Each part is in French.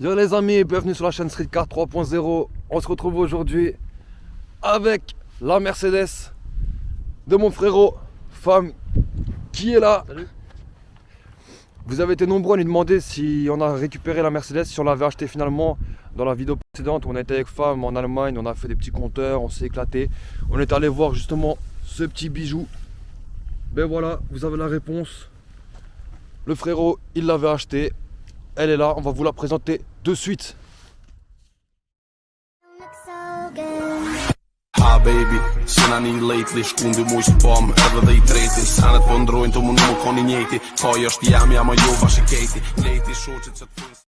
Yo les amis, bienvenue sur la chaîne Streetcar 3.0. On se retrouve aujourd'hui avec la Mercedes de mon frérot, femme qui est là. Salut. Vous avez été nombreux à nous demander si on a récupéré la Mercedes, si on l'avait acheté finalement. Dans la vidéo précédente, on était avec femme en Allemagne, on a fait des petits compteurs, on s'est éclaté. On est allé voir justement ce petit bijou. Ben voilà, vous avez la réponse. Le frérot, il l'avait acheté. Elle est là, on va vous la présenter de suite. Ah baby, sina një lately shkundi mu shpom edhe dhe I treti Sanet po ndrojnë të munu më koni njeti Kaj është jam jam a jo bashiketi Leti shoqit se të fujnë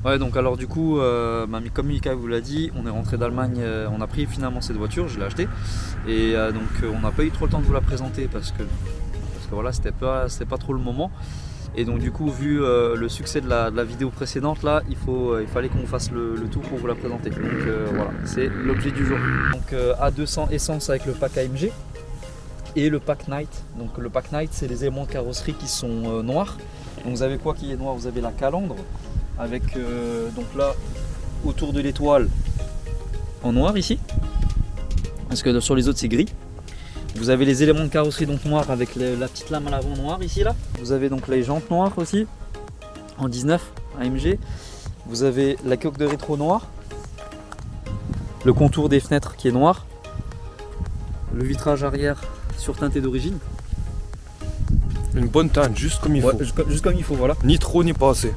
Ouais, donc alors du coup, comme Mika vous l'a dit, on est rentré d'Allemagne, on a pris finalement cette voiture, je l'ai achetée. Et on n'a pas eu trop le temps de vous la présenter parce que voilà, c'était pas trop le moment. Et donc du coup, vu le succès de la vidéo précédente, là, il fallait qu'on fasse le tout pour vous la présenter. Donc voilà, c'est l'objet du jour. Donc A200 essence avec le pack AMG et le pack Night. Donc le pack Night, c'est les éléments de carrosserie qui sont noirs. Donc vous avez quoi qui est noir? Vous avez la calandre avec donc là autour de l'étoile en noir ici, parce que sur les autres c'est gris. Vous avez les éléments de carrosserie donc noirs avec la petite lame à l'avant noire ici là. Vous avez donc les jantes noires aussi en 19 AMG. Vous avez la coque de rétro noire, le contour des fenêtres qui est noir, le vitrage arrière surteinté d'origine. Une bonne teinte, juste comme il faut. Juste comme il faut, voilà. Ni trop ni pas assez.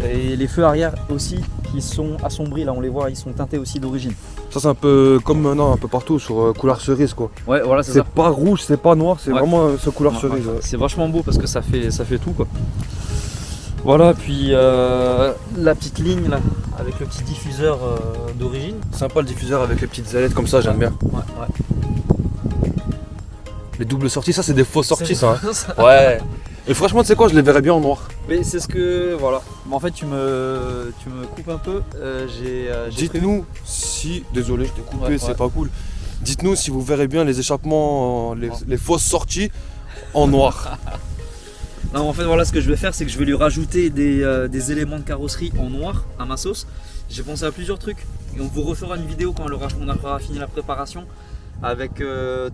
Et les feux arrière aussi qui sont assombris, là on les voit, ils sont teintés aussi d'origine. Ça c'est un peu comme maintenant, un peu partout sur couleur cerise quoi. Ouais, voilà, c'est C'est ça. pas rouge, c'est pas noir, c'est Ouais. vraiment ce couleur Ouais, cerise. ouais. C'est vachement beau parce que ça fait tout quoi. Voilà, puis la petite ligne là avec le petit diffuseur d'origine. Sympa le diffuseur avec les petites ailettes comme ça, j'aime bien. Ouais. Les doubles sorties, ça c'est des fausses sorties ça. Hein. Ça. Ouais. Et franchement, tu sais quoi, je les verrais bien en noir. Mais c'est ce que voilà. Mais en fait, tu me coupes un peu. J'ai Dites-nous si, désolé, je t'ai coupé, Ouais, c'est ouais. pas cool. Dites-nous si vous verrez bien les échappements, les fausses sorties en noir. Non, en fait, voilà, ce que je vais faire, c'est que je vais lui rajouter des éléments de carrosserie en noir à ma sauce. J'ai pensé à plusieurs trucs et on vous refera une vidéo quand on aura fini la préparation avec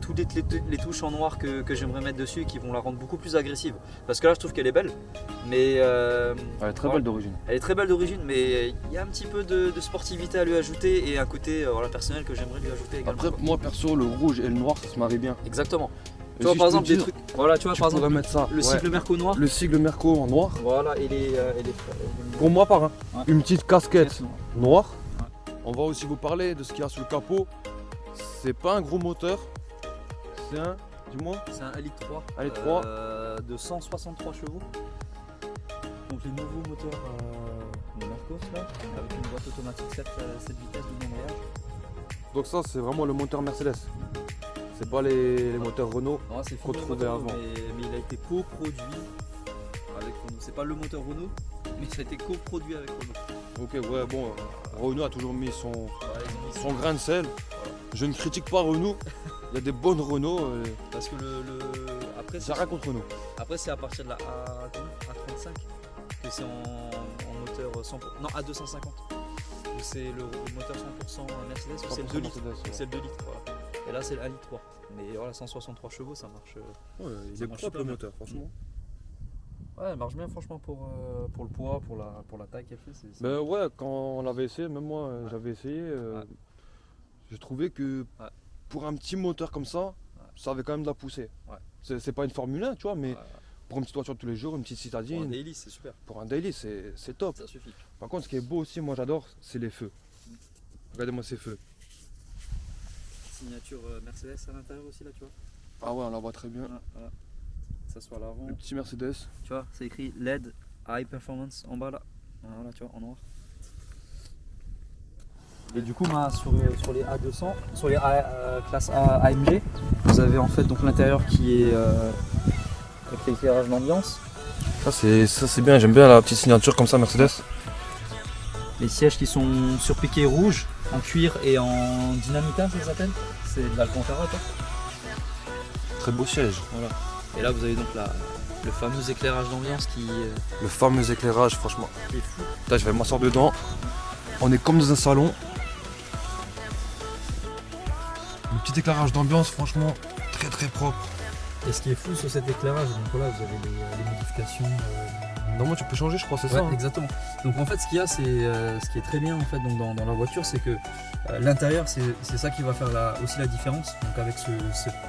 toutes les touches en noir que j'aimerais mettre dessus et qui vont la rendre beaucoup plus agressive. Parce que là, je trouve qu'elle est belle, mais Elle est très belle d'origine. elle est très belle d'origine, mais il y a un petit peu de sportivité à lui ajouter et un côté voilà, personnel que j'aimerais lui ajouter également. Après, moi perso, le rouge et le noir, ça se marie bien. Exactement. Et Tu vois, si par je peux exemple, des dire, trucs. Voilà, tu vois, Tu par pourrais exemple, mettre ça. le ouais. cycle Merco noir. Le sigle Merco en noir. Voilà, et les Pour moi, par un. Ouais. Une petite casquette noires. noire. Ouais. On va aussi vous parler de ce qu'il y a sous le capot. C'est pas un gros moteur. C'est un, dis-moi. C'est un Elite 3, Elite 3. De 163 chevaux. Donc les nouveaux moteurs de Mercos là, avec une boîte automatique 7 vitesses de embrayage. Donc ça, c'est vraiment le moteur Mercedes. C'est pas les moteurs Renault. Non, c'est Qu'on fini le trouvait moteur, avant. mais il a été coproduit avec Renault. C'est pas le moteur Renault, mais ça a été coproduit avec Renault. Ok, ouais, bon, Renault a toujours mis son Voilà, ils ont mis son grain de sel. Je ne critique pas Renault. Il y a des bonnes Renault. parce que après J'ai rien contre Renault. c'est à partir de la A35 que c'est en moteur 100%, non A250 où c'est le moteur 100% Mercedes ou c'est le 2 litres. C'est le 2 litres, voilà. Et là c'est le 1 litre 3. Mais voilà, 163 chevaux ça marche. Ouais, il Ça est marche propre super le bien. moteur, franchement. Ouais, elle marche bien franchement pour le poids, pour la taille qu'elle fait. Ben ouais, quand on l'avait essayé, même moi j'avais essayé, Ouais. j'ai trouvé que Ouais. pour un petit moteur comme ça, ça avait quand même de la poussée. Ouais. C'est pas une Formule 1, tu vois, mais Ouais, pour une petite voiture de tous les jours, une petite pour citadine, un daily c'est super, pour un daily, c'est top. ça suffit. Par contre, ce qui est beau aussi, moi j'adore, c'est les feux. Regardez-moi ces feux. signature Mercedes à l'intérieur aussi là, tu vois. Ah ouais, on la voit très bien. Voilà. Ça soit à l'avant. Le petit Mercedes. Tu vois, c'est écrit LED High Performance en bas là. Voilà, tu vois, en noir. Et du coup, sur les A200, sur les classe A AMG, vous avez en fait donc l'intérieur qui est avec l'éclairage d'ambiance. Ça c'est bien, j'aime bien la petite signature comme ça Mercedes. Les sièges qui sont surpiqués rouge, en cuir et en dynamitain, ça s'appelle. C'est de l'Alcantara, quoi. Très beau siège. Voilà. Et là, vous avez donc le fameux éclairage d'ambiance qui Le fameux éclairage, franchement. est fou. Là, je vais m'asseoir dedans. On est comme dans un salon. Le petit éclairage d'ambiance, franchement, très très propre. Et ce qui est fou sur cet éclairage, donc voilà, vous avez les modifications. Normalement, tu peux changer, je crois, c'est ça. Ouais, exactement. Donc en fait, ce qu'il y a, c'est ce qui est très bien en fait, donc dans la voiture, c'est que l'intérieur, c'est ça qui va faire aussi la différence. Donc avec ce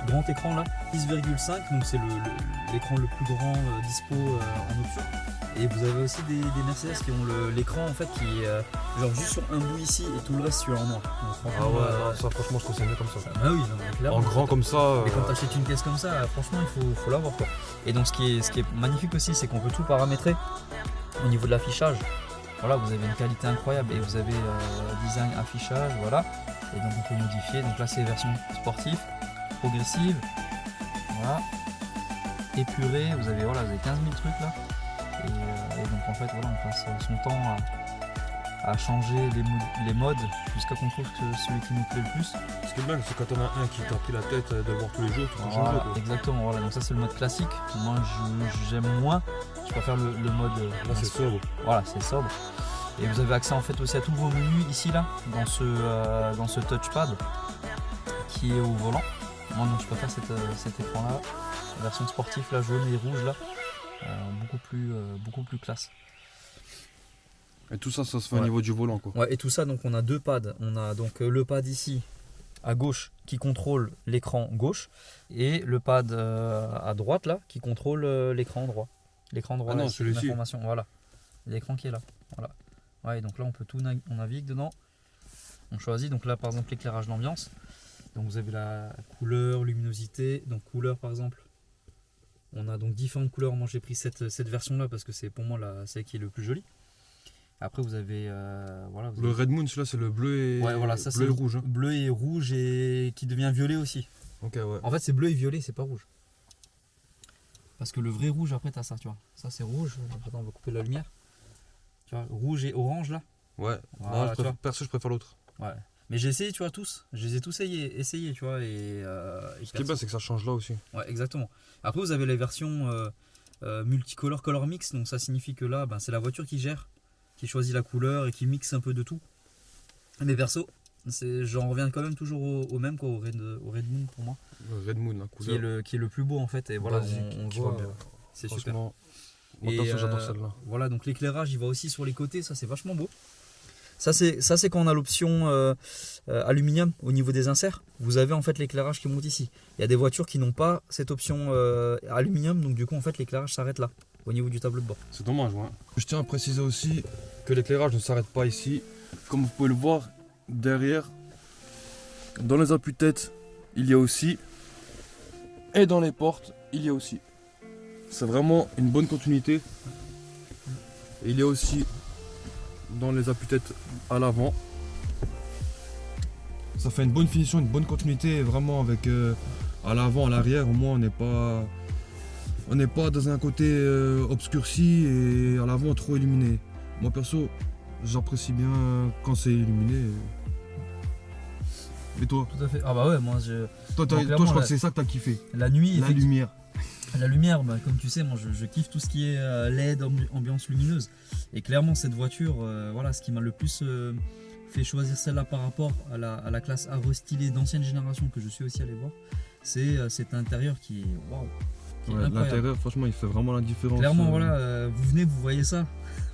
grand écran là, 10,5, donc c'est l'écran le plus grand dispo en option. Et vous avez aussi des Mercedes qui ont l'écran en fait qui est genre juste sur un bout ici et tout le reste sur en noir. Donc, Ah ouais, non, ça franchement, je trouve que c'est mieux comme ça. bah oui, non, mais clairement. En grand comme ça. Et quand tu achètes une caisse comme ça, franchement, il faut l'avoir quoi. Et donc ce qui est magnifique aussi, c'est qu'on peut tout paramétrer au niveau de l'affichage. Voilà, vous avez une qualité incroyable et vous avez design, affichage, voilà. Et donc on peut modifier. Donc là c'est version sportive, progressive, voilà, épurée. Vous avez 15 000 trucs là. Et donc en fait voilà, on passe son temps à changer les modes jusqu'à qu'on trouve celui qui nous plaît le plus. Ce qui est bien, c'est quand on a un qui t'a pris la tête de voir tous les jours, tu peux Voilà, changer. Quoi. exactement, voilà. Donc ça c'est le mode classique. Moi j'aime moins. Je préfère le mode. Là, c'est sobre. Voilà, c'est sobre. Et vous avez accès en fait aussi à tous vos menus ici là, dans ce touchpad qui est au volant. Moi donc je préfère cet écran là, la version sportive là, jaune et rouge là, beaucoup plus classe. Et tout ça, ça se fait au Ouais. niveau du volant, quoi. Ouais, et tout ça, donc on a deux pads. On a donc le pad ici à gauche qui contrôle l'écran gauche et le pad à droite là qui contrôle l'écran droit. L'écran droit, Ah non, là, c'est celui-ci. l'information. Voilà, l'écran qui est là. Voilà. Ouais, et donc là on peut on navigue dedans. On choisit donc là par exemple l'éclairage d'ambiance. Donc vous avez la couleur, luminosité. Donc couleur par exemple. On a donc différentes couleurs. Moi j'ai pris cette version là parce que c'est pour moi celle qui est le plus jolie. Après vous avez voilà. Vous Le avez... Red Moon, celui-là, c'est le bleu et, Ouais, voilà, ça, bleu c'est et rouge. Hein. Bleu et rouge et qui devient violet aussi. Ok, ouais. En fait, c'est bleu et violet, c'est pas rouge. Parce que le vrai rouge, après, t'as ça, tu vois. Ça, c'est rouge. Attends, on va couper la lumière. Tu vois, rouge et orange là. Ouais. Voilà, Non, tu vois. perso, je préfère l'autre. Ouais. Mais j'ai essayé, tu vois, tous. Je les ai tous essayés, tu vois. Et Ce qui est bien, c'est que ça change là aussi. ouais, exactement. Après, vous avez les versions multicolore, color mix. Donc, ça signifie que là, ben, c'est la voiture qui gère, qui choisit la couleur et qui mixe un peu de tout. Mais perso, j'en reviens quand même toujours au même, quoi, au Red Moon pour moi. Le Red Moon, la couleur. Qui est le plus beau en fait. Et voilà, basique, on qui voit, va bien. c'est super. Franchement, moi, Et, perso, j'adore celle-là. Voilà, donc l'éclairage il va aussi sur les côtés, ça c'est vachement beau. Ça c'est quand on a l'option aluminium au niveau des inserts. Vous avez en fait l'éclairage qui monte ici. Il y a des voitures qui n'ont pas cette option aluminium, donc du coup en fait l'éclairage s'arrête là, au niveau du tableau de bord. C'est dommage, ouais. Je tiens à préciser aussi que l'éclairage ne s'arrête pas ici. Comme vous pouvez le voir, derrière, dans les appuis-têtes, il y a aussi. Et dans les portes, il y a aussi. C'est vraiment une bonne continuité. Et il y a aussi dans les appuis-têtes à l'avant. Ça fait une bonne finition, une bonne continuité, vraiment avec à l'avant, à l'arrière, au moins on n'est pas dans un côté obscurci et à l'avant trop illuminé. Moi perso, j'apprécie bien quand c'est illuminé. Et toi? Tout à fait. Ah bah ouais, moi Toi, Donc, je clairement, crois que c'est ça que t'as kiffé. la nuit, La lumière. La lumière, bah, comme tu sais, moi je kiffe tout ce qui est LED, ambiance lumineuse. Et clairement, cette voiture, voilà, ce qui m'a le plus fait choisir celle-là par rapport à la classe A restylée d'ancienne génération que je suis aussi allé voir, c'est cet intérieur qui est waouh, qui est Ouais, incroyable. l'intérieur, franchement, il fait vraiment la différence. Clairement, voilà, vous venez, vous voyez ça,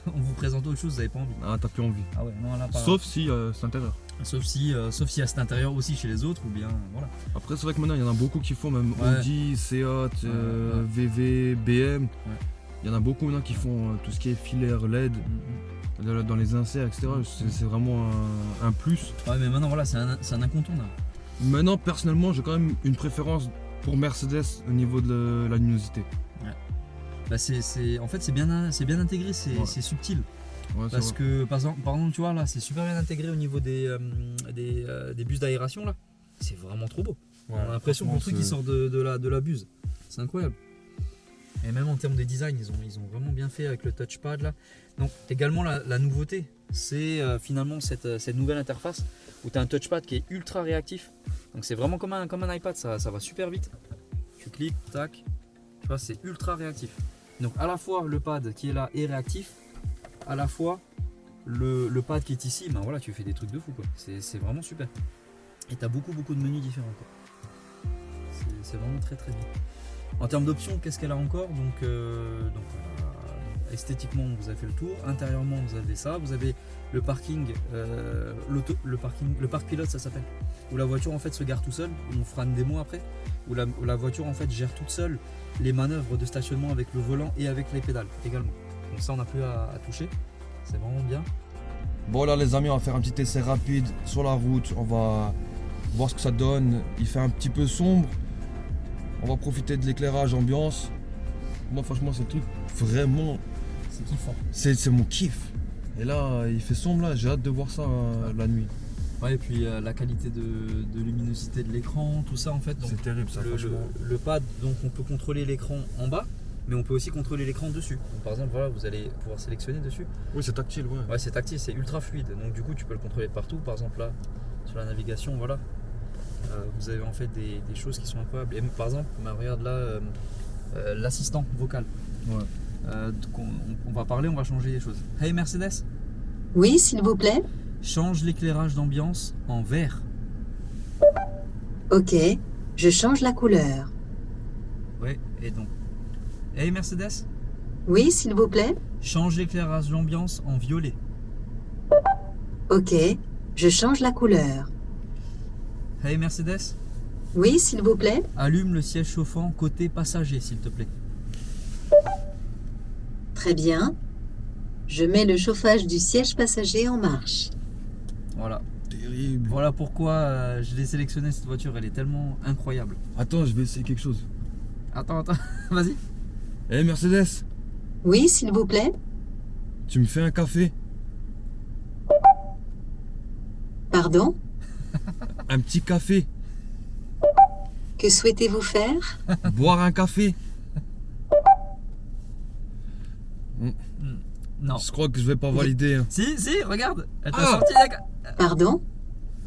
on vous présente autre chose, vous n'avez pas envie. Ah, t'as plus envie. Ah ouais, non, là, pas. Sauf si c'est intérieur. Sauf s'il y a cet intérieur aussi chez les autres, ou bien voilà. Après, c'est vrai que maintenant, il y en a beaucoup qui font, même Ouais. Audi, Seat, ouais. VV, BM. Ouais. Il y en a beaucoup maintenant qui font tout ce qui est filaire LED dans les inserts, etc. C'est vraiment un plus. Ouais, mais maintenant, voilà, c'est un incontournable. Maintenant, personnellement, j'ai quand même une préférence pour Mercedes au niveau de la luminosité. Bah en fait, c'est bien intégré, c'est subtil. Ouais, Parce que, par exemple, tu vois, là, c'est super bien intégré au niveau des bus d'aération, là. C'est vraiment trop beau. Ouais, on a l'impression que le truc, il sort de la buse. C'est incroyable. Et même en termes de design, ils ont vraiment bien fait avec le touchpad, là. Donc, également, la nouveauté, c'est finalement cette nouvelle interface où tu as un touchpad qui est ultra réactif. Donc, c'est vraiment comme un iPad, ça va super vite. Tu cliques, tac. Tu vois, c'est ultra réactif. Donc à la fois le pad qui est là est réactif, à la fois le pad qui est ici, ben voilà, tu fais des trucs de fou quoi. C'est vraiment super. Et tu as beaucoup de menus différents quoi. C'est vraiment très bien. En termes d'options, qu'est-ce qu'elle a encore? Donc esthétiquement vous avez fait le tour, intérieurement vous avez ça, vous avez le parking, le parc pilote ça s'appelle, où la voiture en fait se gare tout seul, on fera une démo après, où la voiture en fait gère toute seule les manœuvres de stationnement avec le volant et avec les pédales également. Donc ça on n'a plus à toucher, c'est vraiment bien. Bon là les amis, on va faire un petit essai rapide sur la route, on va voir ce que ça donne. Il fait un petit peu sombre, on va profiter de l'éclairage ambiance. Moi franchement c'est le truc vraiment, C'est kiffant. c'est mon kiff. Et là il fait sombre là, j'ai hâte de voir ça la nuit. Ouais, et puis la qualité de luminosité de l'écran, tout ça en fait. Donc, C'est terrible ça franchement. le pad, donc on peut contrôler l'écran en bas, mais on peut aussi contrôler l'écran dessus. Donc, par exemple, voilà, vous allez pouvoir sélectionner dessus. Oui c'est tactile ouais. Ouais, c'est tactile, c'est ultra fluide. Donc du coup, tu peux le contrôler partout. Par exemple là, sur la navigation, voilà, vous avez en fait des choses qui sont incroyables. Et par exemple, regarde là, l'assistant vocal. Ouais. Donc on va parler, on va changer les choses. Hey Mercedes, Oui, s'il vous plaît. change l'éclairage d'ambiance en vert. Ok, je change la couleur. Ouais, et donc. Hey Mercedes, Oui, s'il vous plaît. change l'éclairage d'ambiance en violet. Ok, je change la couleur. Hey Mercedes, Oui, s'il vous plaît. allume le siège chauffant côté passager s'il te plaît. Très bien. Je mets le chauffage du siège passager en marche. Voilà. Terrible. Voilà pourquoi je l'ai sélectionné cette voiture, elle est tellement incroyable. Attends, je vais essayer quelque chose. Attends, vas-y. Eh Mercedes, Oui, s'il vous plaît. tu me fais un café? Pardon? Un petit café? Que souhaitez-vous faire? Boire un café? Non. Je crois que je vais pas valider. Hein. Si, regarde, elle t'a Ah. sorti Pardon?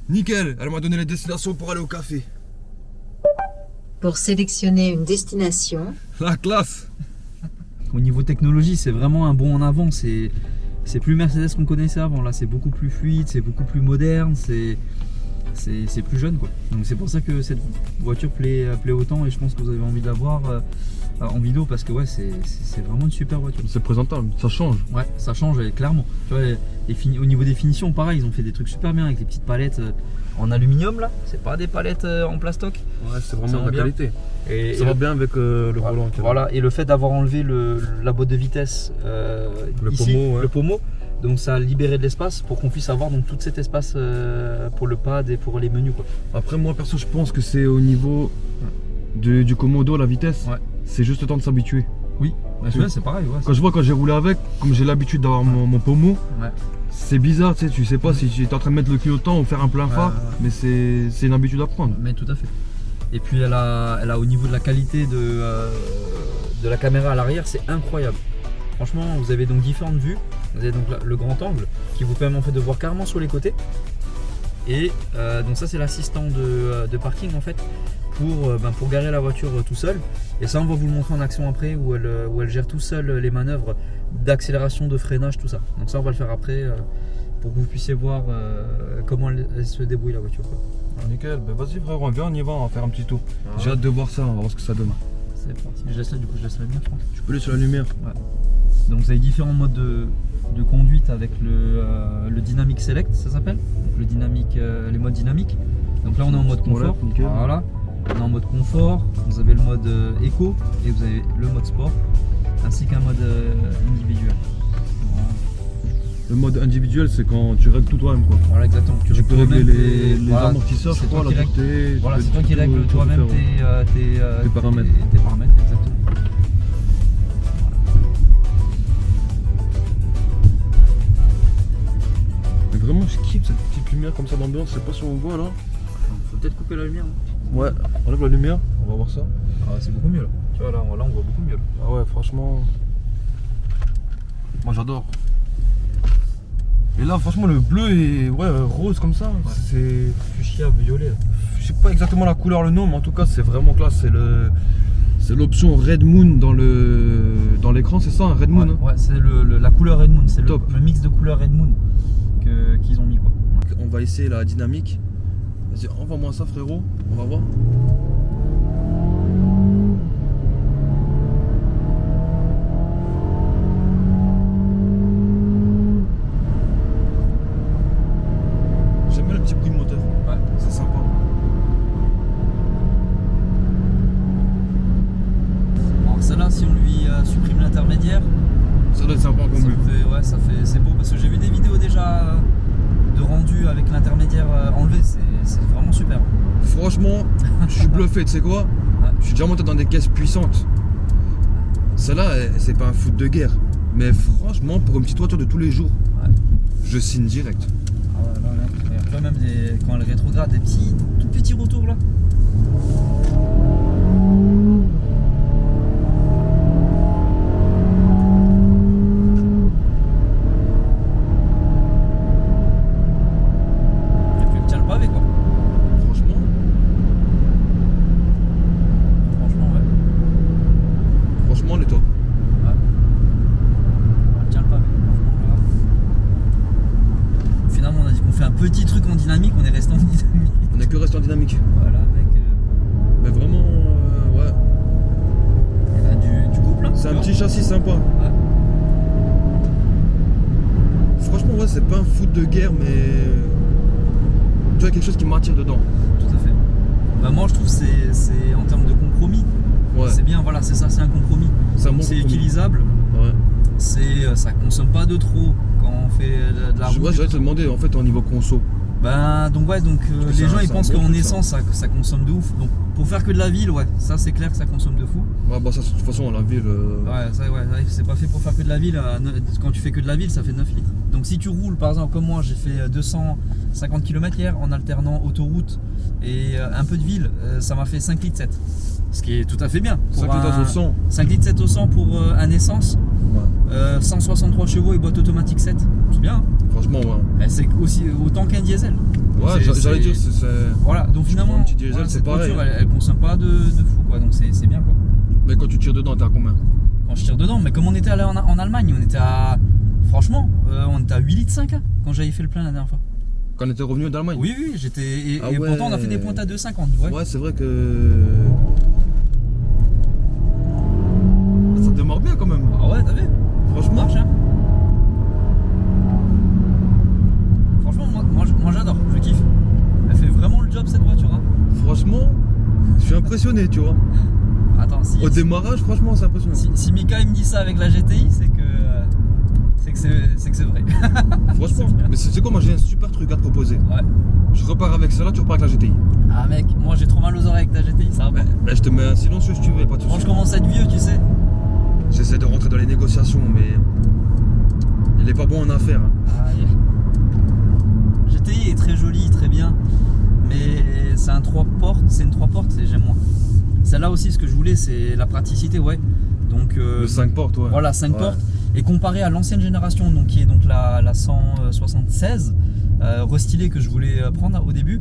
Nickel, elle m'a donné les destinations pour aller au café. Pour sélectionner une destination, La classe. Au niveau technologie, c'est vraiment un bond en avant. C'est plus Mercedes qu'on connaissait avant. Là, c'est beaucoup plus fluide, c'est beaucoup plus moderne, c'est plus jeune quoi. Donc c'est pour ça que cette voiture plaît autant et je pense que vous avez envie de la voir en vidéo parce que ouais, c'est vraiment une super voiture. C'est présentable, ça change. Ouais, ça change clairement. Tu vois, au niveau des finitions, pareil, ils ont fait des trucs super bien avec les petites palettes en aluminium là. C'est pas des palettes en plastoc. Ouais, c'est Ça vraiment va de la bien. qualité. Et Ça va bien avec le volant. Voilà, et le fait d'avoir enlevé la boîte de vitesse ici, pommeau, ouais. le pommeau, donc ça a libéré de l'espace pour qu'on puisse avoir donc tout cet espace pour le pad et pour les menus quoi. Après moi perso je pense que c'est au niveau du Komodo, la vitesse. Ouais. C'est juste le temps de s'habituer. Oui, celui-là c'est pareil. Ouais, Quand j'ai roulé avec, comme j'ai l'habitude d'avoir mon pommeau, ouais. c'est bizarre, tu sais pas si tu es en train de mettre le clignotant ou faire un plein phare, ouais. mais c'est une habitude à prendre. Mais tout à fait. Et puis elle a au niveau de la qualité de la caméra à l'arrière, c'est incroyable. Franchement, vous avez donc différentes vues. Vous avez donc le grand angle qui vous permet en fait de voir carrément sur les côtés. Et donc ça c'est l'assistant de parking en fait pour garer la voiture tout seul. Et ça on va vous le montrer en action après où elle gère tout seul les manœuvres d'accélération, de freinage, tout ça. Donc ça on va le faire après pour que vous puissiez voir comment elle se débrouille la voiture quoi. Nickel, bah vas-y frérot, viens on y va, on va faire un petit tour. J'ai hâte de voir ça, on va voir ce que ça donne. C'est parti, je laisse la lumière je pense. Tu peux aller sur la lumière. Ouais. Donc vous avez différents modes de conduite avec le Dynamic Select, ça s'appelle. Donc les modes dynamiques. Donc là on est en mode confort. Ouais, nickel. Voilà. On est en mode confort. Vous avez le mode éco et vous avez le mode sport, ainsi qu'un mode individuel. Voilà. Le mode individuel, c'est quand tu règles tout toi-même, quoi. Voilà, exactement. Tu peux régler les voilà, amortisseurs, je c'est crois, toi la qui règles- dureté. tu Voilà, peux c'est toi qui tout- règles tout toi-même faire, ouais. tes paramètres. Tes paramètres, exactement. Mais vraiment, je kiffe cette petite lumière comme ça d'ambiance. Je sais pas si on voit là. Faut peut-être couper la lumière. Ouais, enlève la lumière, on va voir ça. Ah, c'est beaucoup mieux là. Tu vois, là, on voit beaucoup mieux. Là. Ah ouais, franchement. Moi j'adore. Et là, franchement, le bleu et rose comme ça. Ouais. C'est. Fuchsia, violet. Là. Je sais pas exactement la couleur, le nom, mais en tout cas, c'est vraiment classe. C'est l'option Red Moon dans l'écran, c'est ça, un Red Moon. Ouais, hein. ouais, c'est la couleur Red Moon. C'est Top. le mix de couleurs Red Moon qu'ils ont mis quoi. Ouais. On va essayer la dynamique. Vas-y, envoie-moi ça, frérot. On va voir. J'aime bien le petit bruit de moteur. Ouais. C'est sympa. Alors celle-là, si on lui supprime l'intermédiaire, Ça doit être sympa en combi. c'est beau parce que j'ai vu des vidéos déjà de rendu avec l'intermédiaire enlevé. C'est vraiment super. Franchement, je suis bluffé, tu sais quoi? Je suis déjà monté dans des caisses puissantes. Celle-là, c'est pas un foot de guerre. Mais franchement, pour une petite voiture de tous les jours, Ouais. je signe direct. Ah ouais, là, regarde. Tu vois, même quand elle rétrograde, des tout petits retours là. Et puis elle tient le pavé quoi. Franchement, Franchement, ouais. franchement, on est top. Ouais. Elle tient le pavé. Franchement, là. Finalement, on a dit qu'on fait un petit truc en dynamique, on est resté en dynamique. On est que resté en dynamique. Voilà, avec. Mais vraiment, ouais. Elle a du couple, hein. C'est tu un vois. petit châssis sympa. Ouais. Franchement, ouais, c'est pas un foot de guerre, mais. Tu vois, quelque chose qui m'attire dedans. Tout à fait. Bah, moi, je trouve que c'est en termes de compromis. Ouais. C'est bien, voilà, c'est ça, c'est un compromis. C'est un bon C'est compromis. utilisable, Ouais. ça consomme pas de trop quand on fait de la route. Ouais, j'allais te demander, en fait, au niveau conso. Ben, donc ouais, donc que les c'est gens un- ils c'est un pensent bon qu'en truc, essence ça consomme de ouf. Donc pour faire que de la ville, ouais, ça c'est clair que ça consomme de fou. Ouais, bah, ça, de toute façon, la ville. Ouais, ça ouais, c'est pas fait pour faire que de la ville. Quand tu fais que de la ville, ça fait 9 litres. Donc si tu roules par exemple comme moi, j'ai fait 250 km hier en alternant autoroute et un peu de ville, ça m'a fait 5 litres 7. Ce qui est tout à fait bien. Pour 5 litres au 100. 5 litres 7 au 100 pour un essence, Ouais. 163 chevaux et boîte automatique 7. C'est bien. Hein. Franchement, ouais. C'est aussi autant qu'un diesel. Ouais, j'allais dire, c'est. Voilà, donc finalement, prends un petit diesel, voilà, c'est cette pareil, voiture, hein. elle consomme pas de fou quoi, donc c'est bien quoi. Mais quand tu tires dedans, t'es à combien? Quand je tire dedans, mais comme on était allé en Allemagne, on était à. Franchement, on était à 8 litres 5 hein, quand j'avais fait le plein la dernière fois. Quand on était revenu d'Allemagne? Oui, j'étais. Et Ah ouais. pourtant, on a fait des pointes à 2,50. Ouais. Ouais, c'est vrai que. Ça démarre bien quand même. Ah ouais, t'as vu? Ça Franchement. marche, hein? Franchement, moi j'adore, je kiffe. Elle fait vraiment le job cette voiture. Hein. Franchement, je suis impressionné, tu vois. Attends, Au démarrage, franchement, c'est impressionnant. si Mika il me dit ça avec la GTI, c'est que c'est vrai. Franchement, c'est bien. mais c'est quoi, moi j'ai un super truc à te proposer. Ouais. Je repars avec celle-là, tu repars avec la GTI. Ah mec, moi j'ai trop mal aux oreilles avec ta GTI, ça va pas. Bah, je te mets un silencieux si tu veux, pas de Moi soucis. je commence à être vieux, tu sais. J'essaie de rentrer dans les négociations, mais il est pas bon en affaires. Aïe. GTI est très jolie, très bien, mais c'est une 3 portes et j'aime moins. Celle-là aussi, ce que je voulais, c'est la praticité, ouais. Donc Le 5 portes, ouais. voilà, 5 Ouais. portes. Et comparé à l'ancienne génération, donc, qui est donc la 176 restylée que je voulais prendre au début,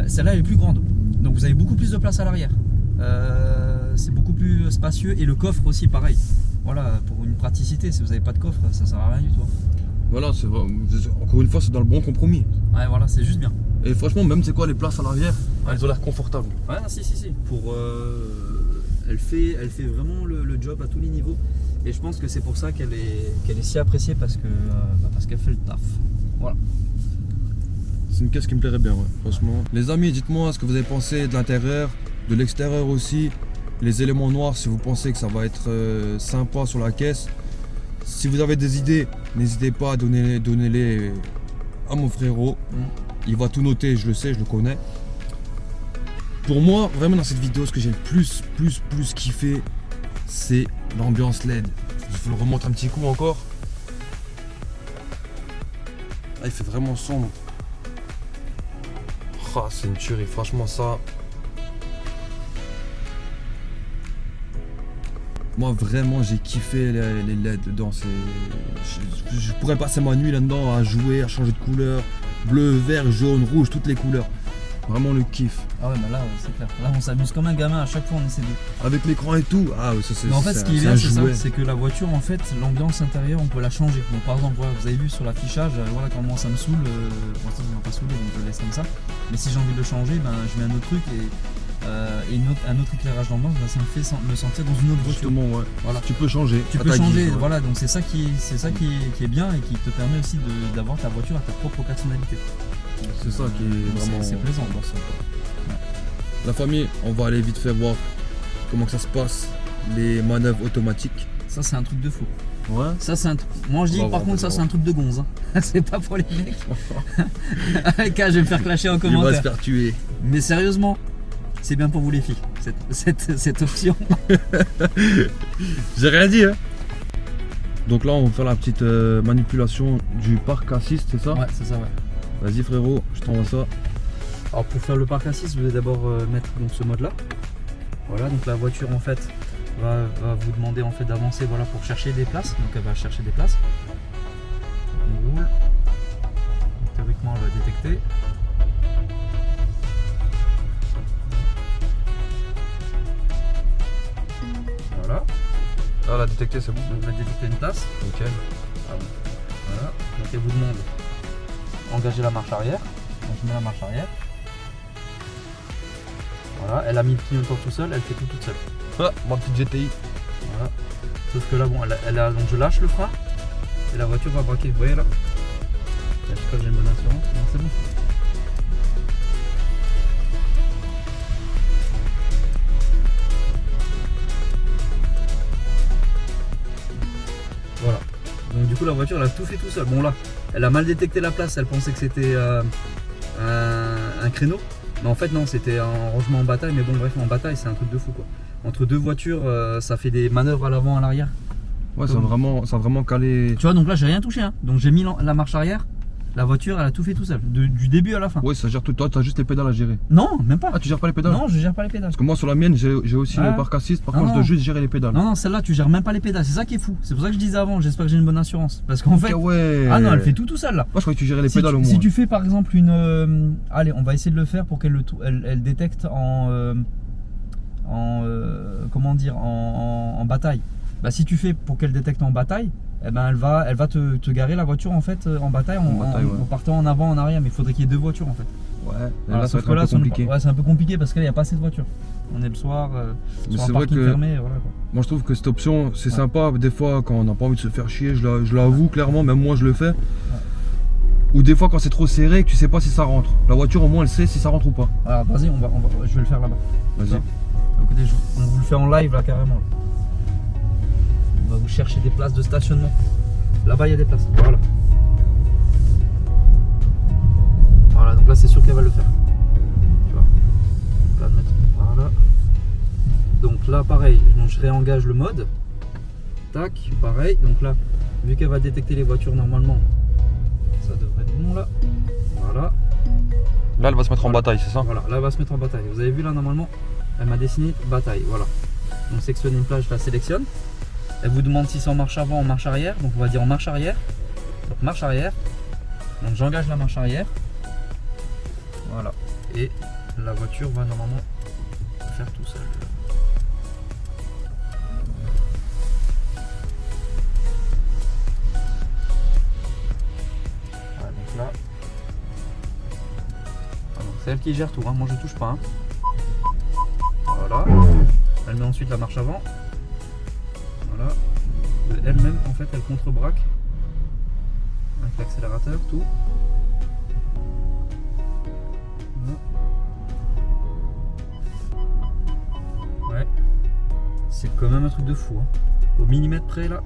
celle-là elle est plus grande. Donc vous avez beaucoup plus de place à l'arrière. C'est beaucoup plus spacieux et le coffre aussi pareil. Voilà, pour une praticité, si vous n'avez pas de coffre, ça sert à rien du tout. Voilà, c'est vrai. Encore une fois, c'est dans le bon compromis. Ouais, voilà, c'est juste bien. Et franchement, même c'est quoi les places à l'arrière, elles ont l'air confortables. Ouais, si. Pour, elle fait vraiment le job à tous les niveaux. Et je pense que c'est pour ça qu'elle est si appréciée parce qu'elle fait le taf. Voilà. C'est une caisse qui me plairait bien, ouais, franchement. Les amis, dites-moi ce que vous avez pensé de l'intérieur, de l'extérieur aussi. Les éléments noirs, si vous pensez que ça va être sympa sur la caisse. Si vous avez des idées, n'hésitez pas à donner-les à mon frérot. Il va tout noter, je le sais, je le connais. Pour moi, vraiment dans cette vidéo, ce que j'ai le plus kiffé, c'est l'ambiance LED. Je vous le remonte un petit coup encore. Ah, il fait vraiment sombre. Ah, c'est une tuerie, franchement ça. Moi vraiment j'ai kiffé les LED dedans. Je pourrais passer ma nuit là-dedans à jouer, à changer de couleur. Bleu, vert, jaune, rouge, toutes les couleurs. Vraiment le kiff. Ah ouais, bah là, c'est clair. Là, on s'amuse comme un gamin. À chaque fois, on essaie de. Avec l'écran et tout. Ah, ça c'est. Mais en fait, ce qui est bien, un c'est ça, jouet. c'est que la voiture, en fait, l'ambiance intérieure, on peut la changer. Donc, par exemple, voilà, vous avez vu sur l'affichage, voilà comment ça me saoule. Pour l'instant, ça ne m'a pas saoulé, donc je le laisse comme ça. Mais si j'ai envie de le changer, ben, je mets un autre truc et un autre éclairage d'ambiance, ben, ça me fait me sentir dans une autre voiture. Justement, ouais. Voilà. Tu peux changer. Tu à peux ta changer, guise, ouais. voilà. Donc c'est ça qui est bien et qui te permet aussi d'avoir ta voiture à ta propre personnalité. C'est ça qui est Donc, vraiment. c'est plaisant. vraiment sympa. La famille, on va aller vite fait voir comment que ça se passe, les manœuvres automatiques. Ça, c'est un truc de fou. Ouais. Ça, c'est un truc. Moi, je dis On va par voir, contre, on va ça, c'est un truc de gonze. Hein. C'est pas pour les mecs. Avec je vais me faire clasher en Il va se commentaire. faire tuer. Mais sérieusement, c'est bien pour vous les filles, cette option. J'ai rien dit, hein. Donc là, on va faire la petite manipulation du parc assist, c'est ça? Ouais, c'est ça, ouais. Vas-y frérot, je t'envoie ça. Alors pour faire le parc assist, vous allez d'abord mettre donc ce mode là. Voilà, donc la voiture en fait va vous demander en fait d'avancer, voilà, pour chercher des places. Donc elle va chercher des places. On roule. Donc, théoriquement elle va détecter. Voilà. Ah, la détecter, c'est bon. Donc elle va détecter une place. Nickel. Voilà. Donc elle vous demande d'engager la marche arrière. Donc je mets la marche arrière. Voilà, elle a mis le clignotant tout seul, elle fait tout toute seule. Ah, ma petite GTI. Voilà. Sauf que là, bon, donc je lâche le frein et la voiture va braquer. Vous voyez là? J'espère que j'ai une bonne assurance. Non, c'est bon. Voilà. Donc du coup, la voiture, elle a tout fait tout seul. Bon là, elle a mal détecté la place. Elle pensait que c'était un créneau. Mais en fait non, c'était un rangement en bataille, mais bon bref, en bataille c'est un truc de fou quoi. Entre deux voitures, ça fait des manœuvres à l'avant, à l'arrière. Ouais, ça a vraiment calé. Tu vois, donc là j'ai rien touché, hein. Donc j'ai mis la marche arrière, la voiture elle a tout fait tout seul, du début à la fin. Ouais, ça gère tout. Toi, t'as juste les pédales à gérer. Non, même pas. Ah, tu gères pas les pédales? Non, je gère pas les pédales. Parce que moi, sur la mienne, j'ai aussi Ah. le parc assist. Par Ah contre, je non. dois juste gérer les pédales. Non, celle-là tu gères même pas les pédales, c'est ça qui est fou. C'est pour ça que je disais avant, j'espère que j'ai une bonne assurance. Parce qu'en fait. Ok, ouais. Ah non, elle fait tout seul là. Moi, je croyais que tu gérais les Si pédales tu, au moins. si tu fais par exemple une. Allez, on va essayer de le faire pour qu'elle elle détecte comment dire, en bataille. Bah si tu fais pour qu'elle détecte en bataille, eh ben elle va te garer la voiture en fait en bataille, bataille, ouais. en partant en avant, en arrière, mais il faudrait qu'il y ait deux voitures en fait. Ouais, Voilà, là, ça sauf va être un peu sur le- compliqué. ouais, c'est un peu compliqué parce qu'il n'y a pas assez de voitures. On est le soir, Mais sur c'est un vrai parking que- fermé, voilà quoi. Moi, je trouve que cette option, c'est Ouais. sympa. Des fois, quand on n'a pas envie de se faire chier, je l'avoue clairement, même moi, je le fais. Ou des fois, quand c'est trop serré et que tu sais pas si ça rentre. La voiture, au moins, elle sait si ça rentre ou pas. Alors vas-y, je vais le faire là-bas. Vas-y. Écoutez, on vous le fait en live là carrément. Là. On va vous chercher des places de stationnement. Là-bas il y a des places. Voilà. Voilà, donc là c'est sûr qu'elle va le faire. Tu vois. Donc là, voilà. Donc là pareil, donc je réengage le mode. Tac, pareil. Donc là, vu qu'elle va détecter les voitures normalement, ça devrait être bon là. Voilà. Là, elle va se mettre en Voilà. bataille, c'est ça? Voilà, là elle va se mettre en bataille. Vous avez vu là normalement, elle m'a dessiné bataille, voilà. Donc sélectionner une plage, je la sélectionne. Elle vous demande si c'est en marche avant ou en marche arrière. Donc on va dire en marche arrière. Donc marche arrière. Donc j'engage la marche arrière. Voilà. Et la voiture va normalement faire tout seul. Voilà, donc là. Ah, donc c'est elle qui gère tout, hein. Moi je touche pas. Hein. Voilà. Elle met ensuite la marche avant. Voilà. Elle-même en fait elle contre-braque. Avec l'accélérateur, tout. Voilà. Ouais. C'est quand même un truc de fou. Hein. Au millimètre près là.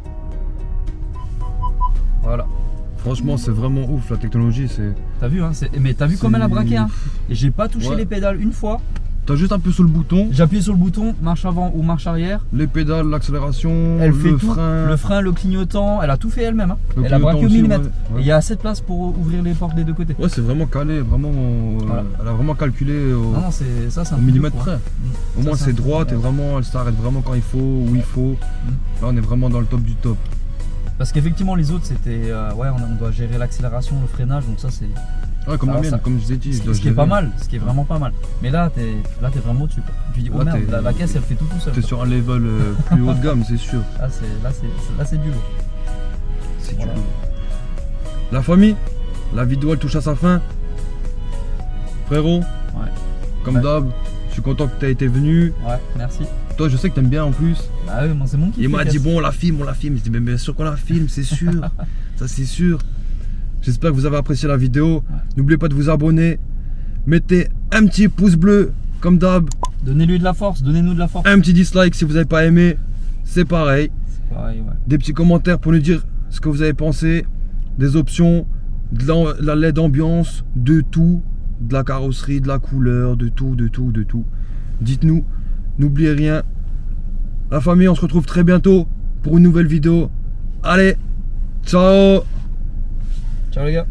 Voilà. Franchement, c'est vraiment ouf la technologie. T'as vu, hein, mais t'as vu comme elle a braqué, hein. Et j'ai pas touché Ouais. les pédales une fois. T'as juste un peu sur le bouton, J'ai appuyé sur le bouton, marche avant ou marche arrière. les pédales, l'accélération, Elle fait le tout, frein. le frein, le clignotant, elle a tout fait elle-même. Hein. Le Elle a braqué au clignotant aussi, millimètre. ouais. Et il y a assez de place pour ouvrir les portes des deux côtés. Ouais, c'est vraiment calé, vraiment. Voilà. Elle a vraiment calculé au, Non, non, c'est ça, c'est un au truc de millimètre fou, près. hein. Au Ça, moins, c'est c'est un truc droit, de et fou. vraiment, elle s'arrête vraiment quand il faut, où il faut. Là, on est vraiment dans le top du top. Parce qu'effectivement, les autres, c'était. Ouais, on doit gérer l'accélération, le freinage, donc ça, c'est. Ouais, comme Ça, la mienne, ça- comme je vous ai dit. je dois Ce qui est gérer. pas mal, ce qui est vraiment pas mal. Mais là, t'es vraiment au-dessus. Quoi. Tu dis, oh Là, merde, t'es- la caisse, elle fait tout seul. T'es quoi. sur un level plus haut de gamme, c'est sûr. Là, c'est du lourd. C'est Voilà. du lourd. La famille, la vidéo elle touche à sa fin. Frérot, comme Ouais. d'hab, je suis content que tu aies été venu. Ouais, merci. Toi, je sais que t'aimes bien en plus. Bah oui, moi, c'est mon kiff. Il m'a les dit caisses. bon, on la filme. Je dis mais bien sûr qu'on la filme, c'est sûr. Ça c'est sûr. J'espère que vous avez apprécié la vidéo. N'oubliez pas de vous abonner. Mettez un petit pouce bleu comme d'hab. Donnez-lui de la force, donnez-nous de la force. Un petit dislike si vous n'avez pas aimé. C'est pareil. C'est pareil, ouais. Des petits commentaires pour nous dire ce que vous avez pensé. Des options, de la LED ambiance, de tout. De la carrosserie, de la couleur, de tout. Dites-nous. N'oubliez rien. La famille, on se retrouve très bientôt pour une nouvelle vidéo. Allez, ciao. Ciao les gars.